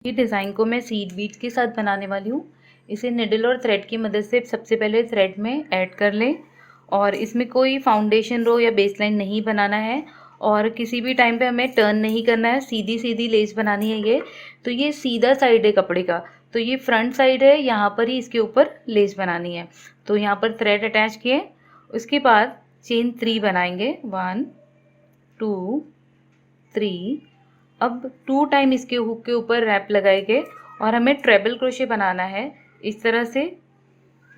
ये डिज़ाइन को मैं सीड बीड्स के साथ बनाने वाली हूँ। इसे निडल और थ्रेड की मदद से सबसे पहले थ्रेड में ऐड कर लें और इसमें कोई फाउंडेशन रो या बेस लाइन नहीं बनाना है और किसी भी टाइम पे हमें टर्न नहीं करना है, सीधी सीधी लेस बनानी है ये। तो ये सीधा साइड है कपड़े का, तो ये फ्रंट साइड है, यहाँ पर ही इसके ऊपर लेस बनानी है। तो यहाँ पर थ्रेड अटैच किए, उसके बाद चेन 3 बनाएंगे, 1 2 3। अब 2 टाइम इसके हुक के ऊपर रैप लगाएंगे और हमें ट्रेबल क्रोशे बनाना है। इस तरह से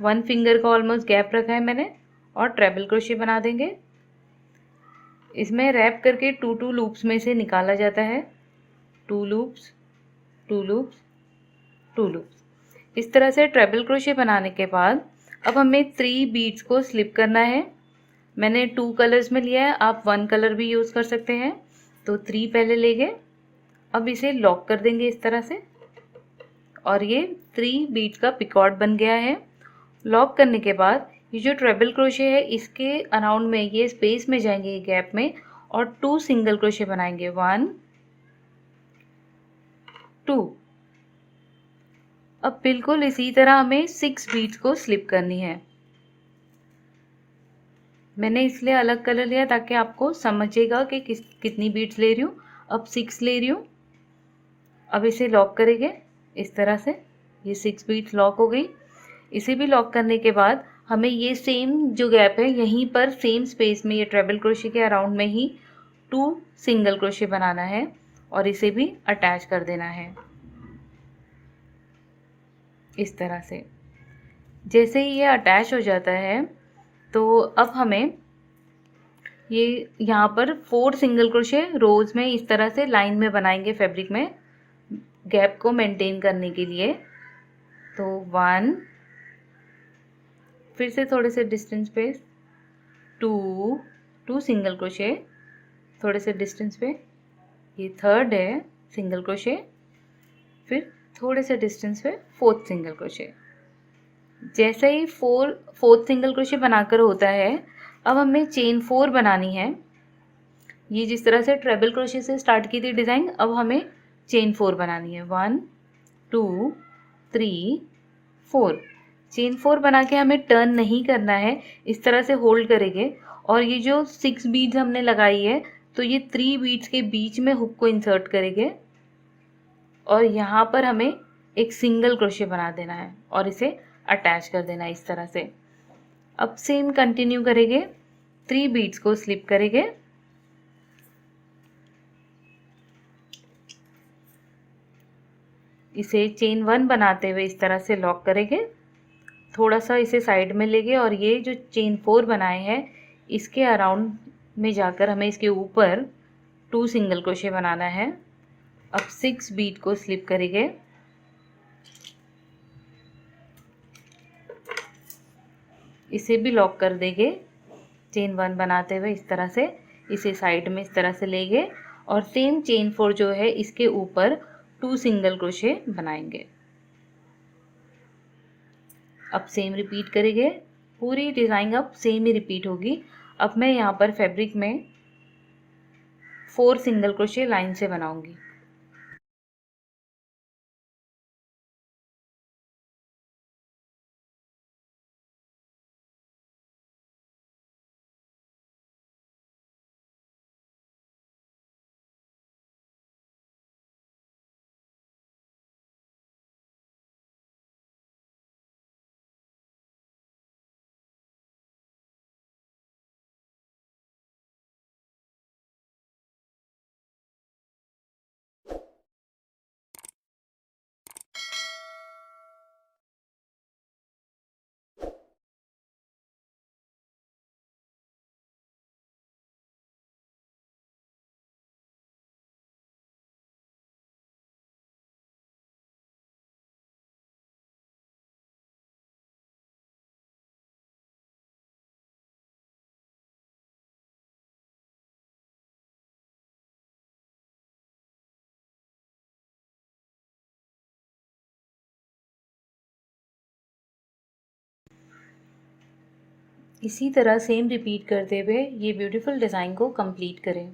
1 फिंगर का ऑलमोस्ट गैप रखा है मैंने और ट्रेबल क्रोशे बना देंगे। इसमें रैप करके 2 लूप्स में से निकाला जाता है, 2 लूप्स 2 लूप्स 2 लूप्स। इस तरह से ट्रेबल क्रोशे बनाने के बाद अब हमें 3 बीड्स को स्लिप करना है। मैंने 2 कलर्स में लिया है, आप 1 कलर भी यूज़ कर सकते हैं। तो 3 पहले लेंगे, अब इसे लॉक कर देंगे इस तरह से और ये 3 बीट का पिकॉट बन गया है। लॉक करने के बाद ये जो ट्रेबल क्रोशे है इसके अराउंड में ये स्पेस में जाएंगे, ये गैप में, और 2 सिंगल क्रोशे बनाएंगे, 1 2। अब बिल्कुल इसी तरह हमें 6 बीट्स को स्लिप करनी है। मैंने इसलिए अलग कलर लिया ताकि आपको समझेगा कि कितनी बीट्स ले रही हूँ। अब 6 ले रही हूँ। अब इसे लॉक करेंगे इस तरह से, ये 6 बीट्स लॉक हो गई। इसे भी लॉक करने के बाद हमें ये सेम जो गैप है यहीं पर सेम स्पेस में ये ट्रेबल क्रोशे के अराउंड में ही 2 सिंगल क्रोशे बनाना है और इसे भी अटैच कर देना है इस तरह से। जैसे ही ये अटैच हो जाता है तो अब हमें ये यहाँ पर 4 सिंगल क्रोशे रोज में इस तरह से लाइन में बनाएंगे फैब्रिक में, गैप को मेंटेन करने के लिए। तो 1, फिर से थोड़े से डिस्टेंस पे 2 सिंगल क्रोशे, थोड़े से डिस्टेंस पे ये थर्ड है सिंगल क्रोशे, फिर थोड़े से डिस्टेंस पे 4th सिंगल क्रोशे। जैसे ही फोर्थ सिंगल क्रोशे बनाकर होता है, अब हमें चेन 4 बनानी है। ये जिस तरह से ट्रेबल क्रोशे से स्टार्ट की थी डिज़ाइन, अब हमें चेन 4 बनानी है, 1 2 3 4। चेन 4 बना के हमें टर्न नहीं करना है, इस तरह से होल्ड करेंगे और ये जो 6 बीड्स हमने लगाई है तो ये 3 बीड्स के बीच में हुक को इंसर्ट करेंगे और यहाँ पर हमें एक सिंगल क्रोशे बना देना है और इसे अटैच कर देना है इस तरह से। अब सेम कंटिन्यू करेंगे, 3 बीड्स को स्लिप करेंगे, इसे चेन 1 बनाते हुए इस तरह से लॉक करेंगे, थोड़ा सा इसे साइड में लेंगे और ये जो चेन 4 बनाए हैं इसके अराउंड में जाकर हमें इसके ऊपर 2 सिंगल क्रोशे बनाना है। अब 6 बीट को स्लिप करेंगे, इसे भी लॉक कर देंगे चेन 1 बनाते हुए इस तरह से, इसे साइड में इस तरह से लेंगे और सेम चेन 4 जो है इसके ऊपर 2 सिंगल क्रोशे बनाएंगे। अब सेम रिपीट करेंगे, पूरी डिज़ाइन अब सेम ही रिपीट होगी। अब मैं यहाँ पर फैब्रिक में 4 सिंगल क्रोशे लाइन से बनाऊंगी। इसी तरह सेम रिपीट करते हुए ये ब्यूटीफुल डिज़ाइन को कंप्लीट करें।